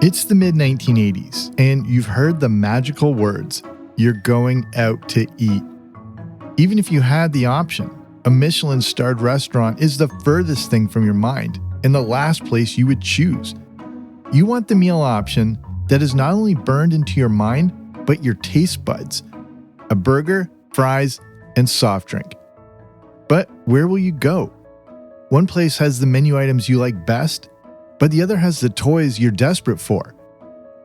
It's the mid-1980s, and you've heard the magical words, "You're going out to eat." Even if you had the option, a Michelin-starred restaurant is the furthest thing from your mind and the last place you would choose. You want the meal option that is not only burned into your mind, but your taste buds. A burger, fries, and soft drink. But where will you go? One place has the menu items you like best, but the other has the toys you're desperate for.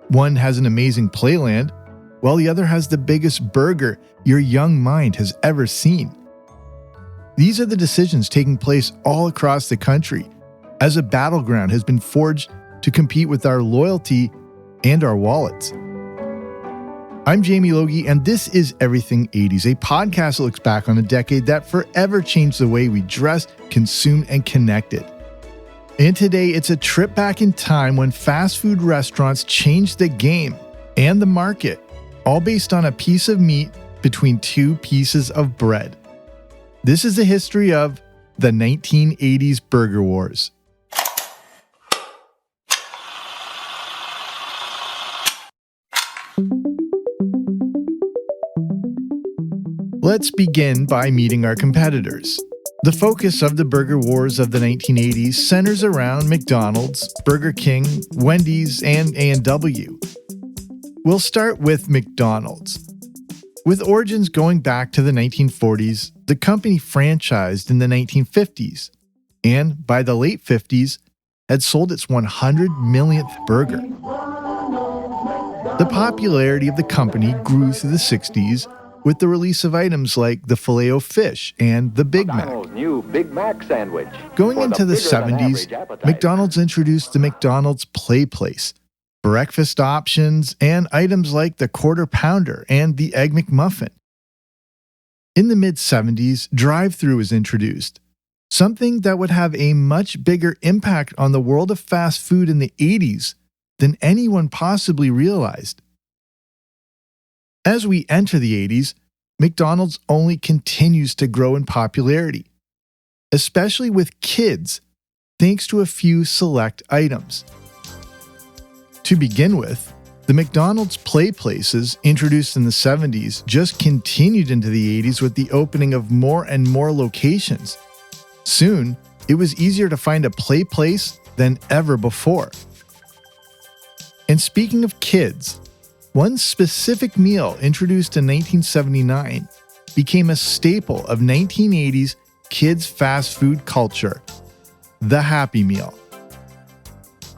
One has an amazing playland, while the other has the biggest burger your young mind has ever seen. These are the decisions taking place all across the country, as a battleground has been forged to compete with our loyalty and our wallets. I'm Jamie Logie, and this is Everything 80s, a podcast that looks back on a decade that forever changed the way we dress, consume, and connected. And today, it's a trip back in time when fast food restaurants changed the game and the market, all based on a piece of meat between two pieces of bread. This is the history of the 1980s Burger Wars. Let's begin by meeting our competitors. The focus of the Burger Wars of the 1980s centers around McDonald's, Burger King, Wendy's, and A&W. We'll start with McDonald's. With origins going back to the 1940s, the company franchised in the 1950s, and by the late 50s, had sold its 100 millionth burger. The popularity of the company grew through the 60s with the release of items like the Filet-O-Fish and the Big Mac. New Big Mac sandwich. Going into the 70s, McDonald's introduced the McDonald's Play Place, breakfast options, and items like the Quarter Pounder and the Egg McMuffin. In the mid-70s, drive-thru was introduced, something that would have a much bigger impact on the world of fast food in the 80s than anyone possibly realized. As we enter the 80s, McDonald's only continues to grow in popularity, especially with kids, thanks to a few select items. To begin with, the McDonald's Play Places, introduced in the 70s, just continued into the 80s with the opening of more and more locations. Soon, it was easier to find a play place than ever before. And speaking of kids, one specific meal introduced in 1979 became a staple of 1980s kids' fast food culture: the Happy Meal.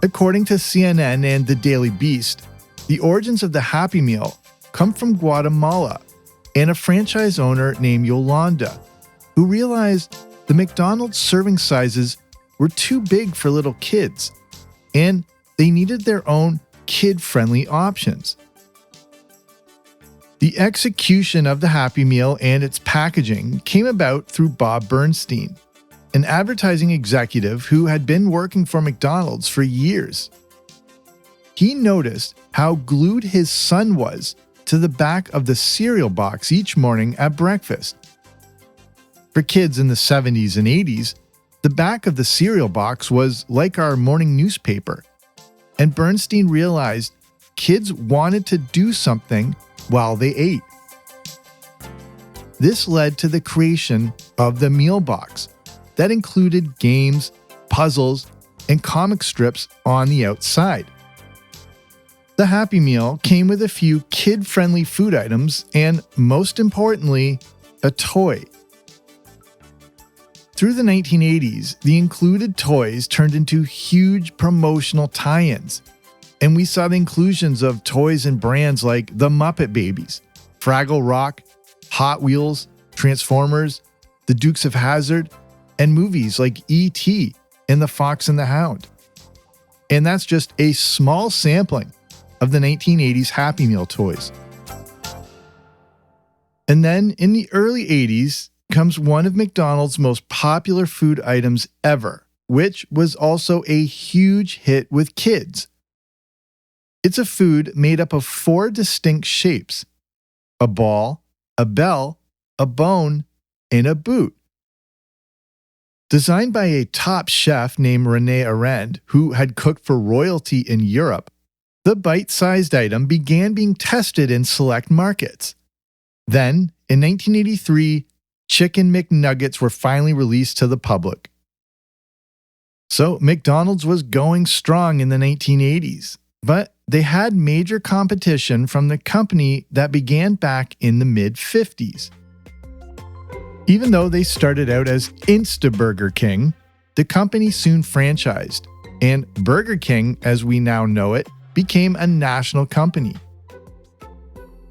According to CNN and the Daily Beast, the origins of the Happy Meal come from Guatemala and a franchise owner named Yolanda, who realized the McDonald's serving sizes were too big for little kids, and they needed their own kid-friendly options. The execution of the Happy Meal and its packaging came about through Bob Bernstein, an advertising executive who had been working for McDonald's for years. He noticed how glued his son was to the back of the cereal box each morning at breakfast. For kids in the 70s and 80s, the back of the cereal box was like our morning newspaper, and Bernstein realized kids wanted to do something while they ate. This led to the creation of the meal box that included games, puzzles, and comic strips on the outside. The Happy Meal came with a few kid-friendly food items and, most importantly, a toy. Through the 1980s, the included toys turned into huge promotional tie-ins, and we saw the inclusions of toys and brands like the Muppet Babies, Fraggle Rock, Hot Wheels, Transformers, the Dukes of Hazzard, and movies like E.T. and The Fox and the Hound. And that's just a small sampling of the 1980s Happy Meal toys. And then in the early 80s comes one of McDonald's most popular food items ever, which was also a huge hit with kids. It's a food made up of 4 distinct shapes: a ball, a bell, a bone, and a boot. Designed by a top chef named René Arend, who had cooked for royalty in Europe, the bite-sized item began being tested in select markets. Then, in 1983, Chicken McNuggets were finally released to the public. So, McDonald's was going strong in the 1980s, but they had major competition from the company that began back in the mid-50s. Even though they started out as Burger King, the company soon franchised, and Burger King, as we now know it, became a national company.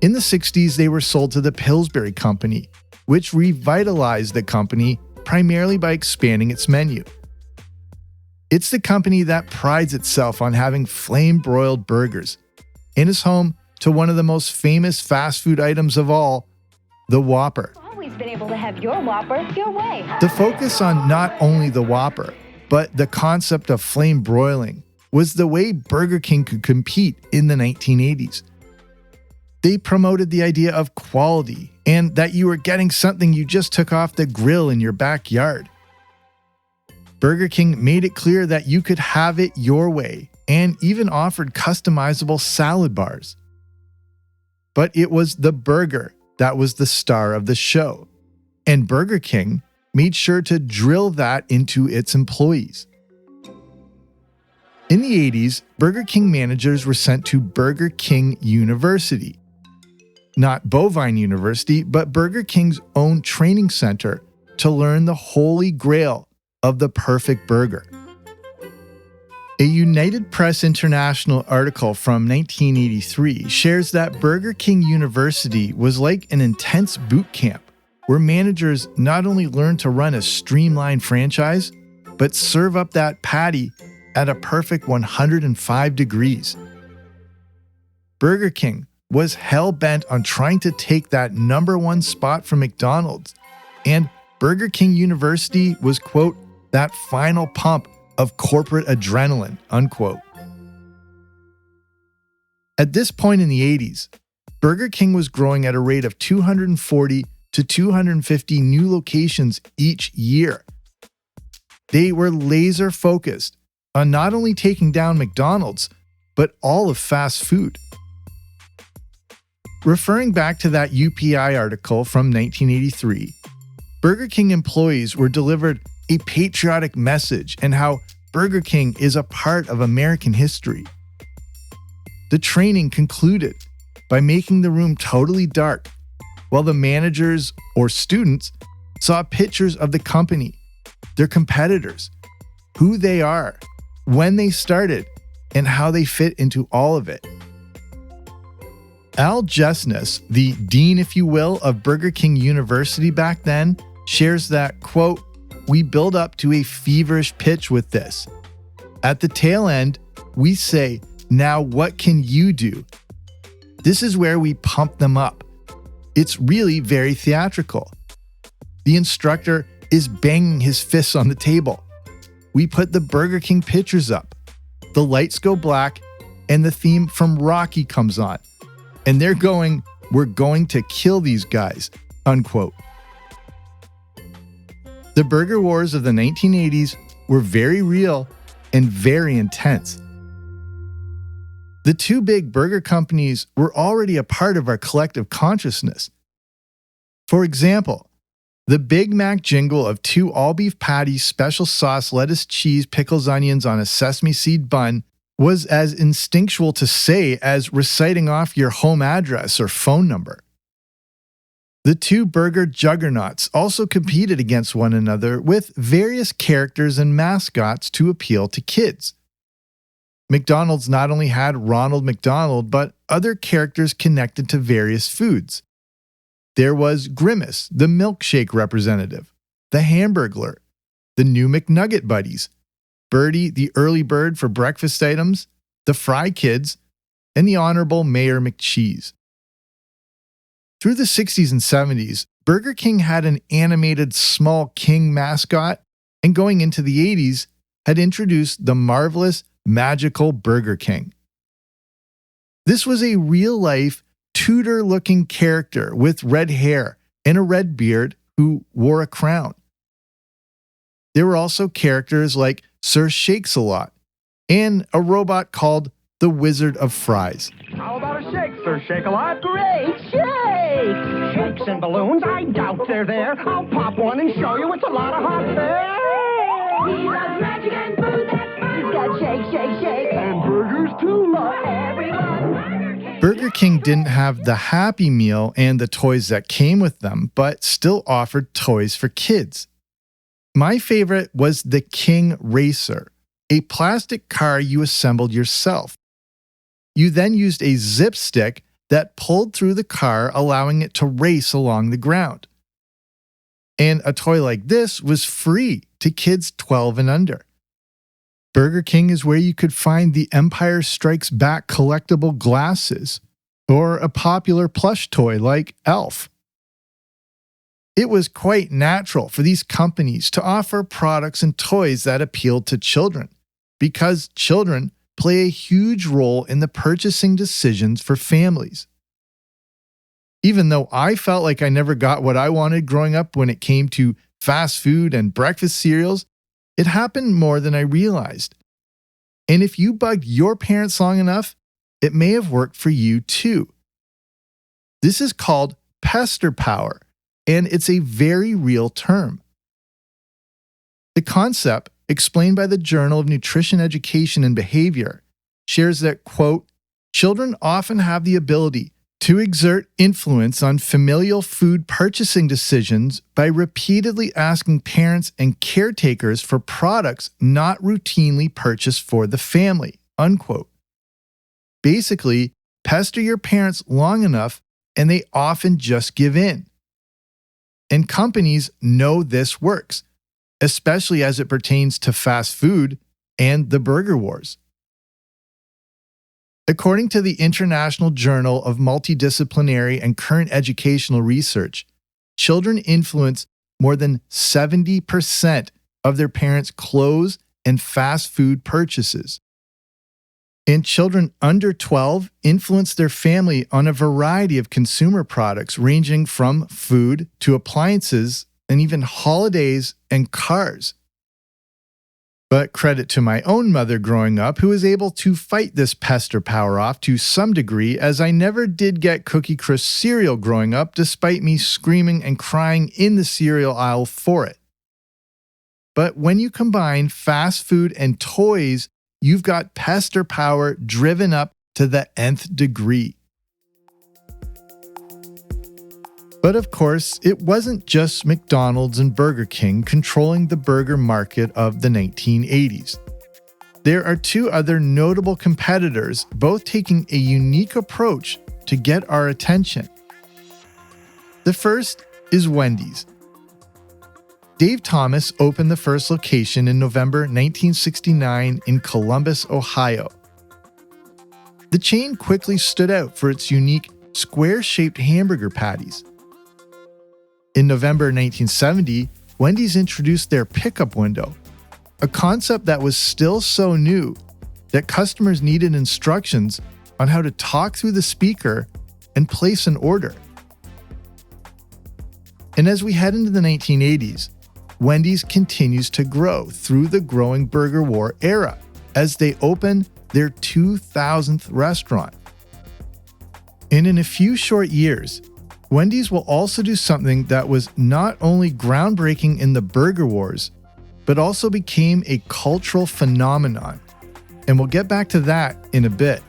In the 60s, they were sold to the Pillsbury Company, which revitalized the company primarily by expanding its menu. It's the company that prides itself on having flame-broiled burgers and is home to one of the most famous fast food items of all, the Whopper. Always been able to have your Whopper your way. The focus on not only the Whopper, but the concept of flame broiling was the way Burger King could compete in the 1980s. They promoted the idea of quality and that you were getting something you just took off the grill in your backyard. Burger King made it clear that you could have it your way and even offered customizable salad bars. But it was the burger that was the star of the show, and Burger King made sure to drill that into its employees. In the 80s, Burger King managers were sent to Burger King University. Not Bovine University, but Burger King's own training center to learn the holy grail of the perfect burger. A United Press International article from 1983 shares that Burger King University was like an intense boot camp where managers not only learned to run a streamlined franchise, but serve up that patty at a perfect 105 degrees. Burger King was hell-bent on trying to take that number one spot from McDonald's, and Burger King University was, quote, that final pump of corporate adrenaline, unquote. At this point in the 80s, Burger King was growing at a rate of 240 to 250 new locations each year. They were laser focused on not only taking down McDonald's, but all of fast food. Referring back to that UPI article from 1983, Burger King employees were delivered a patriotic message and how Burger King is a part of American history. The training concluded by making the room totally dark, while the managers or students saw pictures of the company, their competitors, who they are, when they started, and how they fit into all of it. Al Jesness, the dean, if you will, of Burger King University back then, shares that, quote, "We build up to a feverish pitch with this. At the tail end, we say, now what can you do? This is where we pump them up. It's really very theatrical. The instructor is banging his fists on the table. We put the Burger King pictures up. The lights go black and the theme from Rocky comes on. And they're going, we're going to kill these guys," unquote. The burger wars of the 1980s were very real and very intense. The two big burger companies were already a part of our collective consciousness. For example, the Big Mac jingle of 2 all-beef patties, special sauce, lettuce, cheese, pickles, onions on a sesame seed bun was as instinctual to say as reciting off your home address or phone number. The two burger juggernauts also competed against one another with various characters and mascots to appeal to kids. McDonald's not only had Ronald McDonald, but other characters connected to various foods. There was Grimace, the milkshake representative, the Hamburglar, the new McNugget buddies, Birdie, the early bird for breakfast items, the Fry Kids, and the Honorable Mayor McCheese. Through the 60s and 70s, Burger King had an animated small king mascot, and going into the 80s, had introduced the marvelous, magical Burger King. This was a real-life, Tudor-looking character with red hair and a red beard who wore a crown. There were also characters like Sir Shakes-a-Lot and a robot called the Wizard of Fries. How about a shake, Sir Shake-a-Lot? Great shake! Shakes and balloons? I doubt they're there. I'll pop one and show you it's a lot of hot there. He loves magic and food that's fun. He's got shake, shake, shake. And burgers too. For everyone. Burger King didn't have the Happy Meal and the toys that came with them, but still offered toys for kids. My favorite was the King Racer, a plastic car you assembled yourself. You then used a zip stick that pulled through the car, allowing it to race along the ground. And a toy like this was free to kids 12 and under. Burger King is where you could find the Empire Strikes Back collectible glasses, or a popular plush toy like Elf. It was quite natural for these companies to offer products and toys that appealed to children, because children play a huge role in the purchasing decisions for families. Even though I felt like I never got what I wanted growing up when it came to fast food and breakfast cereals, it happened more than I realized. And if you bugged your parents long enough, it may have worked for you too. This is called pester power, and it's a very real term. The concept, explained by the Journal of Nutrition Education and Behavior, shares that, quote, children often have the ability to exert influence on familial food purchasing decisions by repeatedly asking parents and caretakers for products not routinely purchased for the family, unquote. Basically, pester your parents long enough and they often just give in. And companies know this works, especially as it pertains to fast food and the burger wars. According to the International Journal of Multidisciplinary and Current Educational Research, children influence more than 70% of their parents' clothes and fast food purchases. And children under 12 influence their family on a variety of consumer products ranging from food to appliances and even holidays and cars. But credit to my own mother growing up, who was able to fight this pester power off to some degree, as I never did get Cookie Crisp cereal growing up, despite me screaming and crying in the cereal aisle for it. But when you combine fast food and toys, you've got pester power driven up to the nth degree. But of course, it wasn't just McDonald's and Burger King controlling the burger market of the 1980s. There are two other notable competitors, both taking a unique approach to get our attention. The first is Wendy's. Dave Thomas opened the first location in November 1969 in Columbus, Ohio. The chain quickly stood out for its unique square-shaped hamburger patties. In November 1970, Wendy's introduced their pickup window, a concept that was still so new that customers needed instructions on how to talk through the speaker and place an order. And as we head into the 1980s, Wendy's continues to grow through the growing burger war era as they open their 2000th restaurant. And in a few short years, Wendy's will also do something that was not only groundbreaking in the burger wars, but also became a cultural phenomenon. And we'll get back to that in a bit.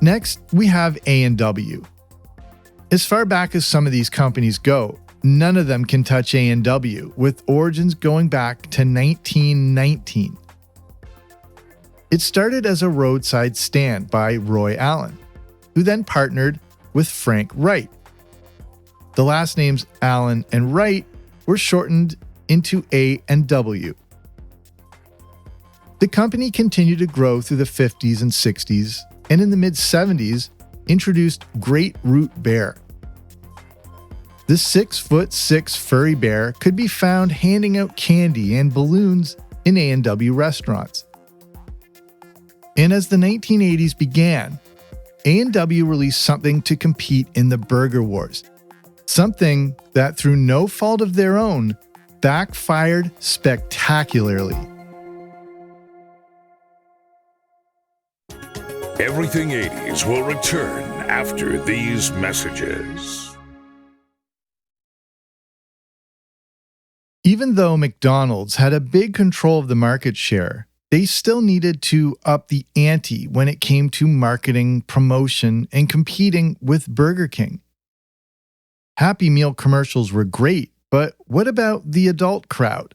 Next, we have A&W. As far back as some of these companies go, none of them can touch A&W, with origins going back to 1919. It started as a roadside stand by Roy Allen, who then partnered with Frank Wright. The last names Allen and Wright were shortened into A&W. The company continued to grow through the 50s and 60s, and in the mid-70s introduced Great Root Bear. The 6'6" furry bear could be found handing out candy and balloons in A&W restaurants. And as the 1980s began, A&W released something to compete in the burger wars, something that through no fault of their own backfired spectacularly. Everything 80s will return after these messages. Even though McDonald's had a big control of the market share, they still needed to up the ante when it came to marketing, promotion, and competing with Burger King. Happy Meal commercials were great, but what about the adult crowd?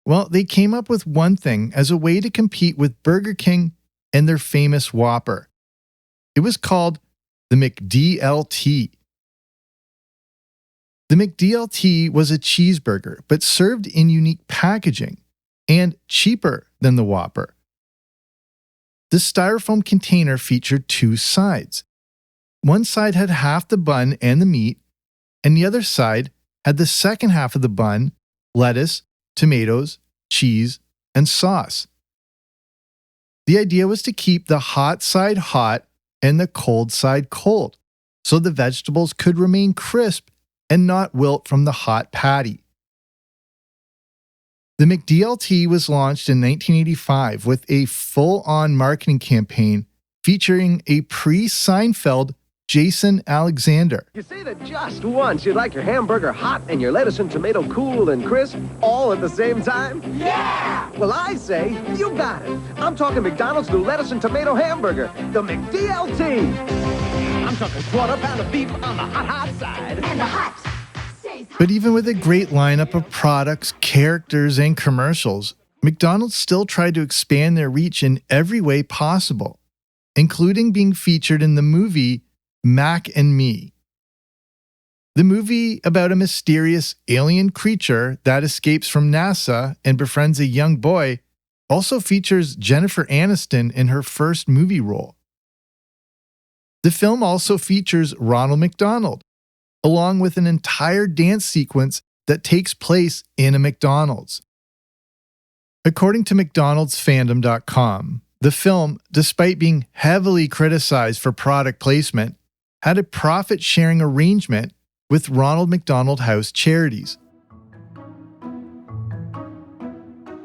Well, they came up with one thing as a way to compete with Burger King and their famous Whopper. It was called the McDLT. The McDLT was a cheeseburger, but served in unique packaging and cheaper than the Whopper. The styrofoam container featured two sides. One side had half the bun and the meat, and the other side had the second half of the bun, lettuce, tomatoes, cheese, and sauce. The idea was to keep the hot side hot and the cold side cold, so the vegetables could remain crisp and not wilt from the hot patty. The McDLT was launched in 1985 with a full-on marketing campaign featuring a pre-Seinfeld Jason Alexander. You say that just once you'd like your hamburger hot and your lettuce and tomato cool and crisp all at the same time? Yeah! Well, I say you got it. I'm talking McDonald's new lettuce and tomato hamburger, the McDLT. I'm talking quarter pound of beef on the hot side. And the hot stays hot. But even with a great lineup of products, characters, and commercials, McDonald's still tried to expand their reach in every way possible, including being featured in the movie Mac and Me. The movie about a mysterious alien creature that escapes from NASA and befriends a young boy also features Jennifer Aniston in her first movie role. The film also features Ronald McDonald, along with an entire dance sequence that takes place in a McDonald's. According to McDonald'sfandom.com, the film, despite being heavily criticized for product placement, had a profit-sharing arrangement with Ronald McDonald House Charities.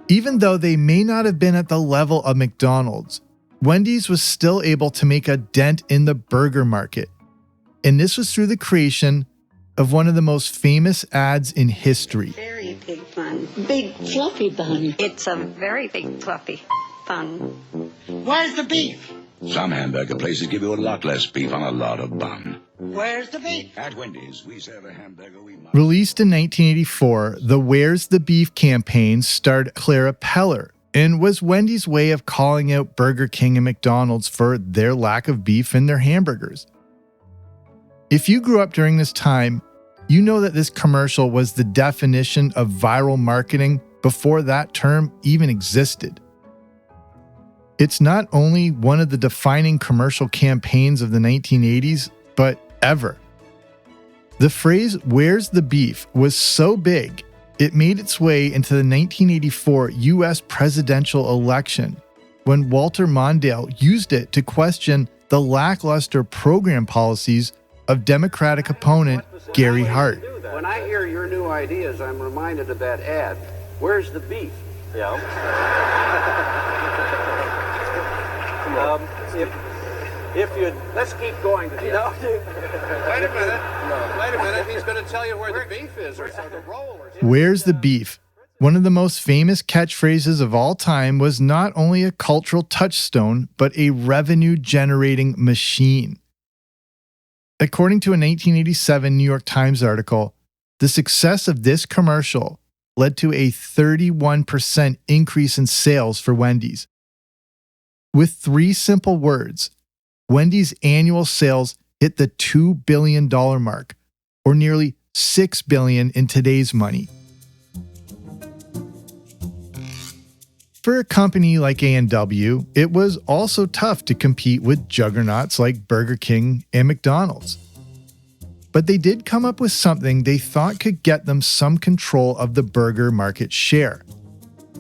Even though they may not have been at the level of McDonald's, Wendy's was still able to make a dent in the burger market. And this was through the creation of one of the most famous ads in history. Very big bun. Big fluffy bun. It's a very big fluffy bun. Where's the beef? Some hamburger places give you a lot less beef on a lot of bun. Where's the beef? At Wendy's, we serve a hamburger we must. Released in 1984, the Where's the Beef campaign starred Clara Peller and was Wendy's way of calling out Burger King and McDonald's for their lack of beef in their hamburgers. If you grew up during this time, you know that this commercial was the definition of viral marketing before that term even existed. It's not only one of the defining commercial campaigns of the 1980s, but ever. The phrase, "Where's the beef?" was so big, it made its way into the 1984 US presidential election, when Walter Mondale used it to question the lackluster program policies of Democratic opponent Gary Hart. When I hear your new ideas, I'm reminded of that ad. Where's the beef? Yeah. If you let's keep going. Wait a minute. He's going to tell you where the beef is, or the roll. Where's the beef? One of the most famous catchphrases of all time, was not only a cultural touchstone, but a revenue-generating machine. According to a 1987 New York Times article, the success of this commercial led to a 31% increase in sales for Wendy's. With 3 simple words, Wendy's annual sales hit the $2 billion mark, or nearly $6 billion in today's money. For a company like A&W, it was also tough to compete with juggernauts like Burger King and McDonald's. But they did come up with something they thought could get them some control of the burger market share.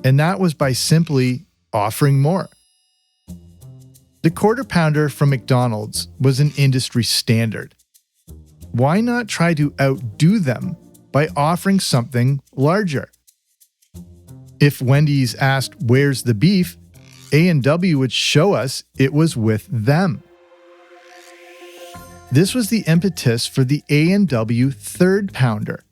And that was by simply offering more. The Quarter Pounder from McDonald's was an industry standard. Why not try to outdo them by offering something larger. If Wendy's asked, "Where's the beef?" A&W would show us it was with them. This was the impetus for the A&W Third Pounder,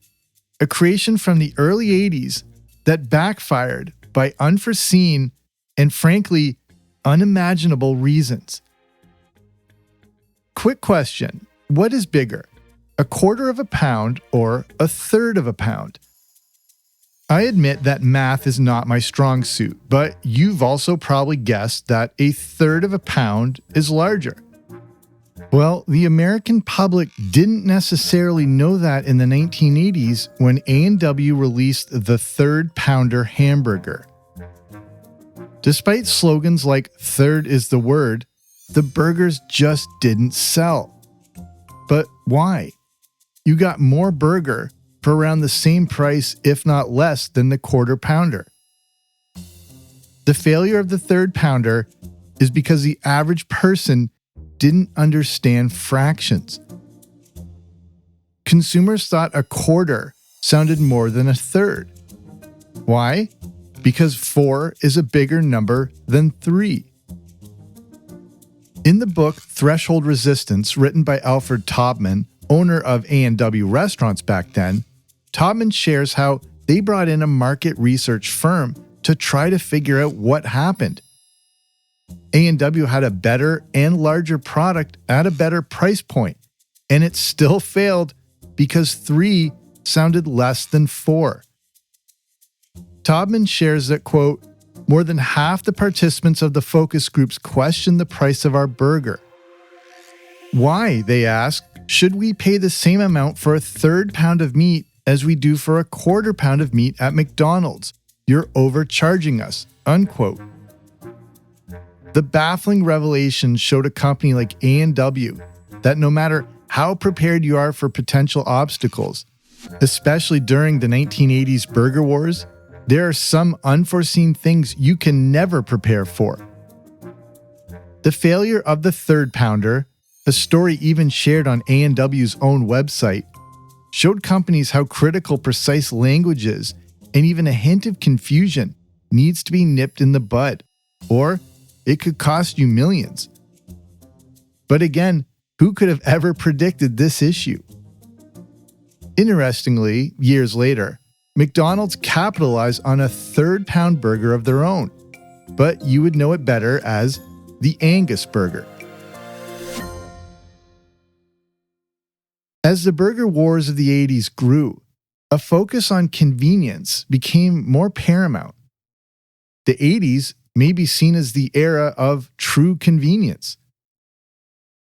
a creation from the early 80s that backfired by unforeseen and frankly unimaginable reasons. Quick question: what is bigger, a quarter of a pound or a third of a pound? I admit that math is not my strong suit, but you've also probably guessed that a third of a pound is larger. Well, the American public didn't necessarily know that in the 1980s when A&W released the Third Pounder hamburger. Despite slogans like "third is the word," the burgers just didn't sell. But why? You got more burger for around the same price, if not less, than the Quarter Pounder. The failure of the Third Pounder is because the average person didn't understand fractions. Consumers thought a quarter sounded more than a third. Why? Because 4 is a bigger number than 3. In the book Threshold Resistance, written by Alfred Taubman, owner of A&W restaurants back then, Taubman shares how they brought in a market research firm to try to figure out what happened. A&W had a better and larger product at a better price point, and it still failed because 3 sounded less than 4. Taubman shares that, quote, "More than half the participants of the focus groups questioned the price of our burger. Why, they asked, should we pay the same amount for a third pound of meat as we do for a quarter pound of meat at McDonald's? You're overcharging us," unquote. The baffling revelation showed a company like A&W that no matter how prepared you are for potential obstacles, especially during the 1980s burger wars, there are some unforeseen things you can never prepare for. The failure of the Third Pounder, a story even shared on A&W's own website, showed companies how critical precise language is, and even a hint of confusion needs to be nipped in the bud, or it could cost you millions. But again, who could have ever predicted this issue? Interestingly, years later, McDonald's capitalized on a third-pound burger of their own, but you would know it better as the Angus burger. As the burger wars of the 80s grew, a focus on convenience became more paramount. The 80s may be seen as the era of true convenience.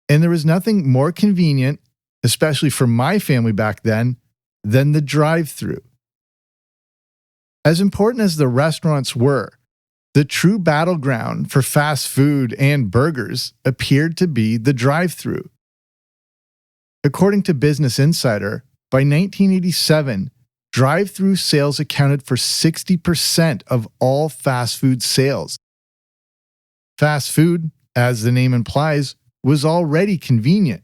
And there was nothing more convenient, especially for my family back then, than the drive-thru. As important as the restaurants were, the true battleground for fast food and burgers appeared to be the drive-thru. According to Business Insider, by 1987, drive-thru sales accounted for 60% of all fast food sales. Fast food, as the name implies, was already convenient.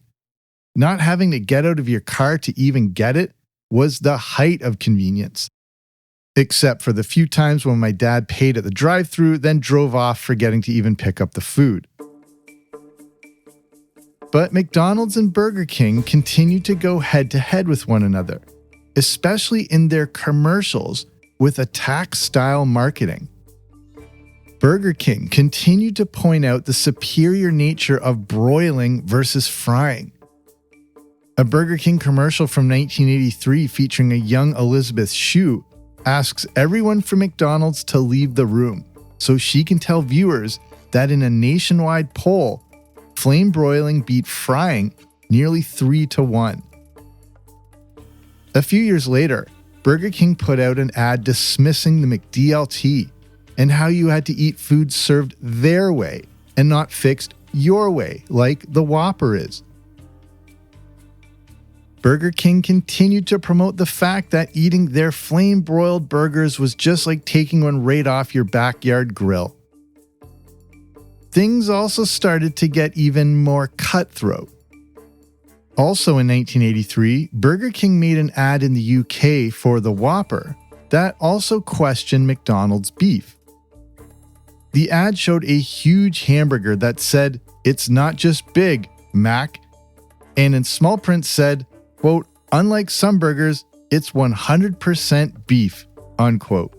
Not having to get out of your car to even get it was the height of convenience. Except for the few times when my dad paid at the drive-thru, then drove off forgetting to even pick up the food. But McDonald's and Burger King continued to go head-to-head with one another, especially in their commercials with attack-style marketing. Burger King continued to point out the superior nature of broiling versus frying. A Burger King commercial from 1983 featuring a young Elizabeth Shue asks everyone from McDonald's to leave the room so she can tell viewers that in a nationwide poll, flame broiling beat frying nearly 3-1. A few years later, Burger King put out an ad dismissing the McDLT and how you had to eat food served their way and not fixed your way like the Whopper is. Burger King continued to promote the fact that eating their flame-broiled burgers was just like taking one right off your backyard grill. Things also started to get even more cutthroat. Also in 1983, Burger King made an ad in the UK for the Whopper that also questioned McDonald's beef. The ad showed a huge hamburger that said, "It's not just big, Mac," and in small print said, quote, "Unlike some burgers, it's 100% beef," unquote.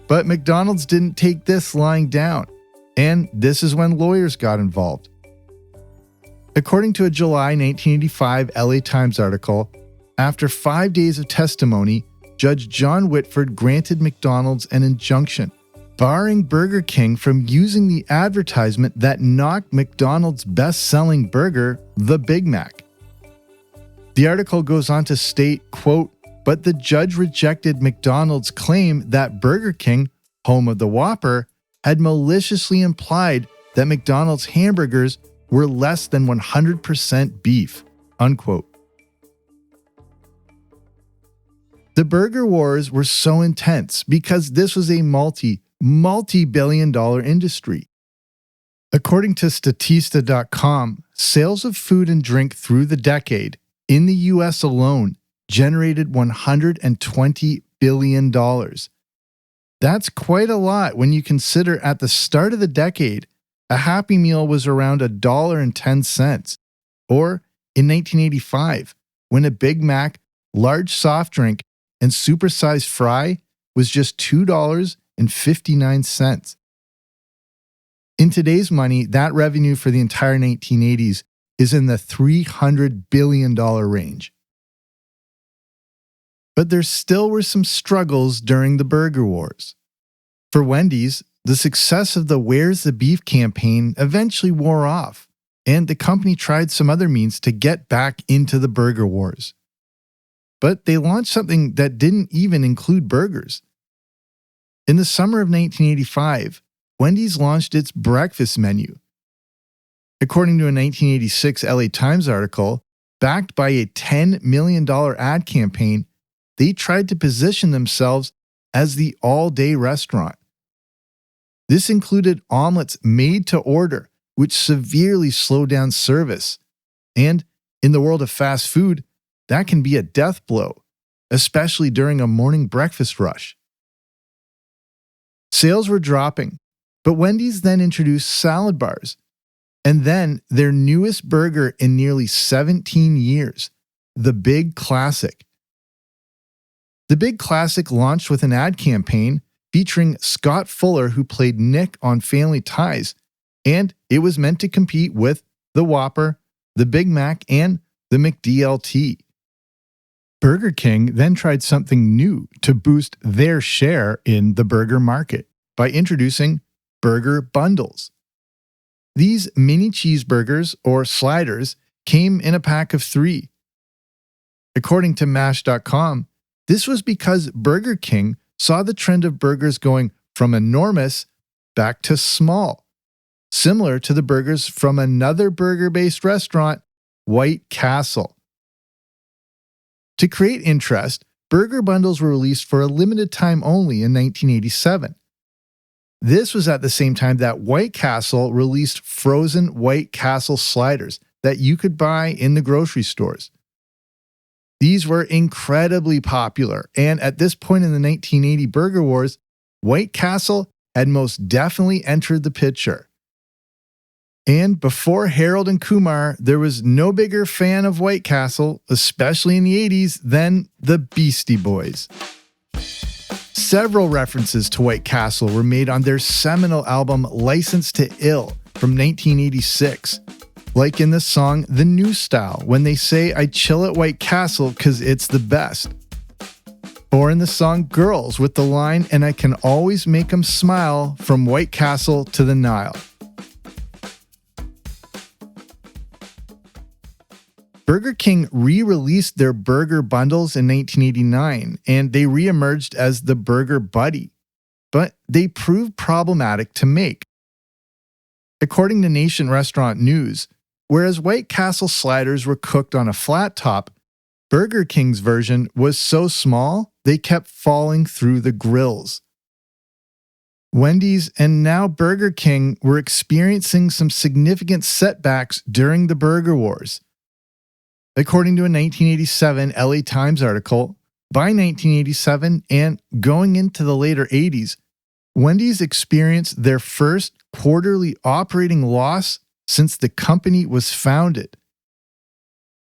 But McDonald's didn't take this lying down, and this is when lawyers got involved. According to a July 1985 LA Times article, after 5 days of testimony, Judge John Whitford granted McDonald's an injunction, barring Burger King from using the advertisement that knocked McDonald's best-selling burger, the Big Mac. The article goes on to state, quote, "But the judge rejected McDonald's claim that Burger King, home of the Whopper, had maliciously implied that McDonald's hamburgers were less than 100% beef," unquote. The burger wars were so intense because this was a multi-billion-dollar industry. According to Statista.com, sales of food and drink through the decade in the US alone generated $120 billion. That's quite a lot when you consider at the start of the decade, a Happy Meal was around $1.10, or in 1985, when a Big Mac, large soft drink, and supersized fry was just $2.59. In today's money, that revenue for the entire 1980s is in the $300 billion range. But there still were some struggles during the burger wars. For Wendy's, the success of the Where's the Beef campaign eventually wore off, and the company tried some other means to get back into the burger wars. But they launched something that didn't even include burgers. In the summer of 1985, Wendy's launched its breakfast menu. According to a 1986 LA Times article, backed by a $10 million ad campaign, they tried to position themselves as the all-day restaurant. This included omelets made to order, which severely slowed down service. And in the world of fast food, that can be a death blow, especially during a morning breakfast rush. Sales were dropping, but Wendy's then introduced salad bars, and then their newest burger in nearly 17 years, the Big Classic. The Big Classic launched with an ad campaign featuring Scott Fuller, who played Nick on Family Ties, and it was meant to compete with the Whopper, the Big Mac, and the McDLT. Burger King then tried something new to boost their share in the burger market by introducing burger bundles. These mini cheeseburgers, or sliders, came in a pack of 3. According to MASH.com, this was because Burger King saw the trend of burgers going from enormous back to small, similar to the burgers from another burger-based restaurant, White Castle. To create interest, burger bundles were released for a limited time only in 1987. This was at the same time that White Castle released frozen White Castle sliders that you could buy in the grocery stores. These were incredibly popular, and at this point in the 1980 burger wars, White Castle had most definitely entered the picture. And before Harold and Kumar, there was no bigger fan of White Castle, especially in the 80s, than the Beastie Boys. Several references to White Castle were made on their seminal album License to Ill from 1986, like in the song The New Style, when they say, "I chill at White Castle 'cause it's the best." Or in the song Girls with the line, "And I can always make 'em smile from White Castle to the Nile." Burger King re-released their burger bundles in 1989, and they re-emerged as the Burger Buddy, but they proved problematic to make. According to Nation Restaurant News, whereas White Castle sliders were cooked on a flat top, Burger King's version was so small they kept falling through the grills. Wendy's and now Burger King were experiencing some significant setbacks during the burger wars, According to a 1987 LA Times article, by 1987 and going into the later 80s, Wendy's experienced their first quarterly operating loss since the company was founded.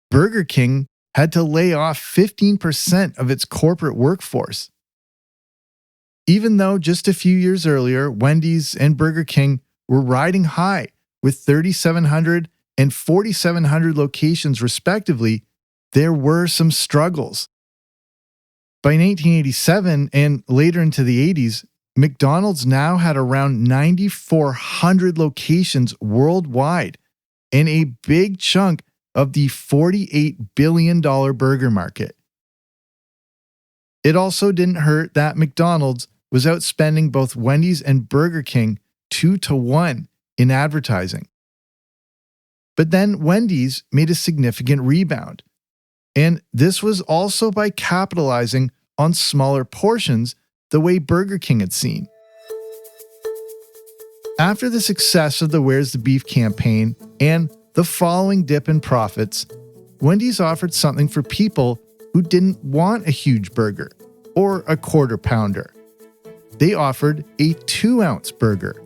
Burger King had to lay off 15% of its corporate workforce. Even though just a few years earlier, Wendy's and Burger King were riding high with 3,700 and 4,700 locations respectively, there were some struggles. By 1987 and later into the 80s, McDonald's now had around 9,400 locations worldwide and a big chunk of the $48 billion burger market. It also didn't hurt that McDonald's was outspending both Wendy's and Burger King 2-1 in advertising. But then Wendy's made a significant rebound. And this was also by capitalizing on smaller portions the way Burger King had seen. After the success of the Where's the Beef campaign and the following dip in profits, Wendy's offered something for people who didn't want a huge burger or a quarter pounder. They offered a 2-ounce burger.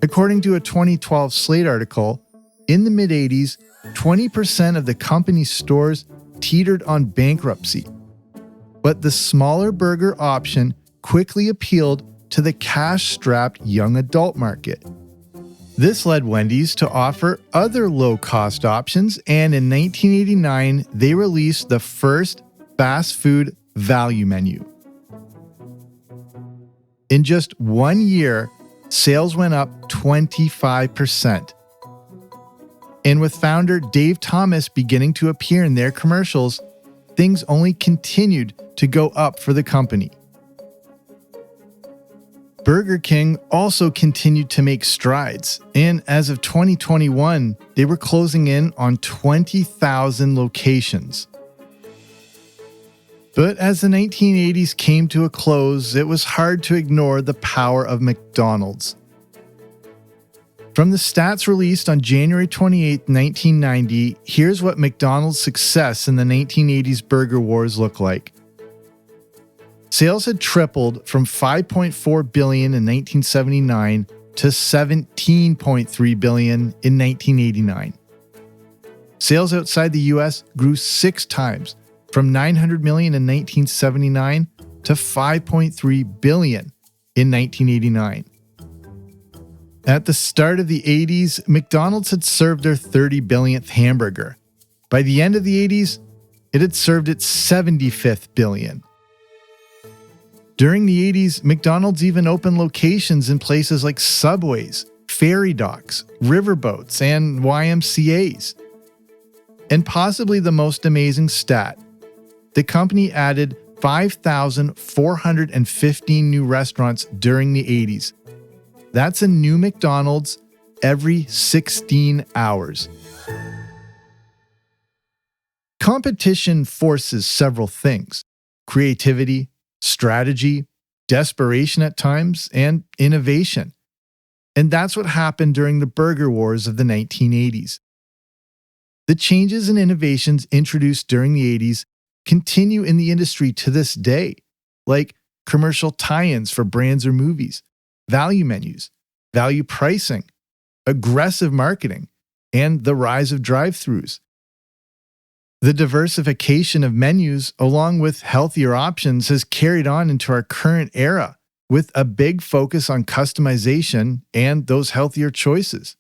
According to a 2012 Slate article, in the mid-80s, 20% of the company's stores teetered on bankruptcy. But the smaller burger option quickly appealed to the cash-strapped young adult market. This led Wendy's to offer other low-cost options, and in 1989, they released the first fast food value menu. In just 1 year, sales went up 25%. And with founder Dave Thomas beginning to appear in their commercials, things only continued to go up for the company. Burger King also continued to make strides, and as of 2021, they were closing in on 20,000 locations. But as the 1980s came to a close, it was hard to ignore the power of McDonald's. From the stats released on January 28, 1990, here's what McDonald's success in the 1980s burger wars looked like. Sales had tripled from $5.4 billion in 1979 to $17.3 billion in 1989. Sales outside the US grew 6 times, from $900 million in 1979 to $5.3 billion in 1989. At the start of the 80s, McDonald's had served their 30 billionth hamburger. By the end of the 80s, it had served its 75th billion. During the 80s, McDonald's even opened locations in places like subways, ferry docks, riverboats, and YMCAs. And possibly the most amazing stat, the company added 5,415 new restaurants during the 80s. That's a new McDonald's every 16 hours. Competition forces several things: creativity, strategy, desperation at times, and innovation. And that's what happened during the burger wars of the 1980s. The changes and innovations introduced during the 80s continue in the industry to this day, like commercial tie-ins for brands or movies, value menus, value pricing, aggressive marketing, and the rise of drive-thrus. The diversification of menus, along with healthier options, has carried on into our current era, with a big focus on customization and those healthier choices.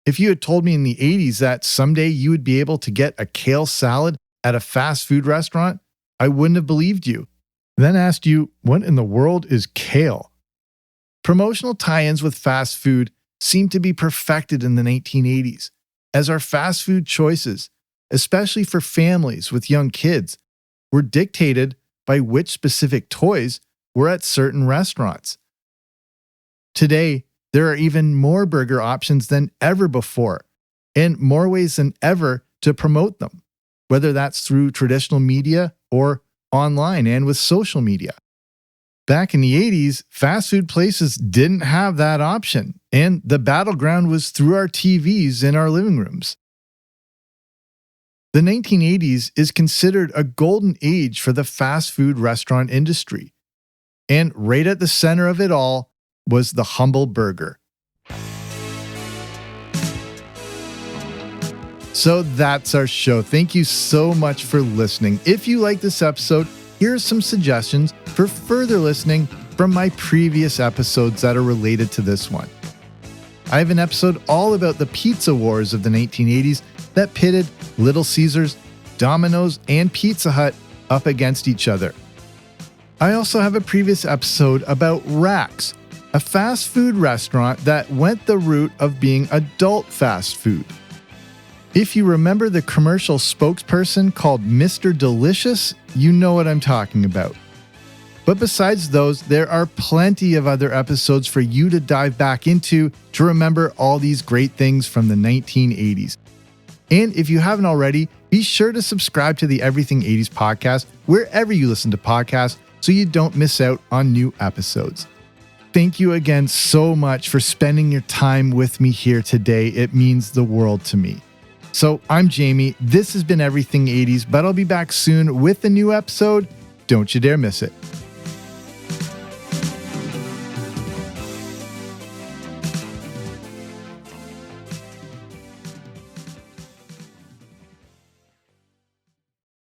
If you had told me in the 80s that someday you would be able to get a kale salad at a fast food restaurant, I wouldn't have believed you. Then asked you, what in the world is kale? Promotional tie-ins with fast food seemed to be perfected in the 1980s, as our fast food choices, especially for families with young kids, were dictated by which specific toys were at certain restaurants. Today, there are even more burger options than ever before, and more ways than ever to promote them, whether that's through traditional media or online and with social media. Back in the 80s, fast food places didn't have that option, and the battleground was through our TVs in our living rooms. The 1980s is considered a golden age for the fast food restaurant industry. And right at the center of it all was the humble burger. So that's our show. Thank you so much for listening. If you like this episode, here are some suggestions for further listening from my previous episodes that are related to this one. I have an episode all about the pizza wars of the 1980s that pitted Little Caesars, Domino's, and Pizza Hut up against each other. I also have a previous episode about Rax, a fast food restaurant that went the route of being adult fast food. If you remember the commercial spokesperson called Mr. Delicious, you know what I'm talking about. But besides those, there are plenty of other episodes for you to dive back into to remember all these great things from the 1980s. And if you haven't already, be sure to subscribe to the Everything 80s podcast wherever you listen to podcasts so you don't miss out on new episodes. Thank you again so much for spending your time with me here today. It means the world to me. So I'm Jamie. This has been Everything 80s, but I'll be back soon with a new episode. Don't you dare miss it.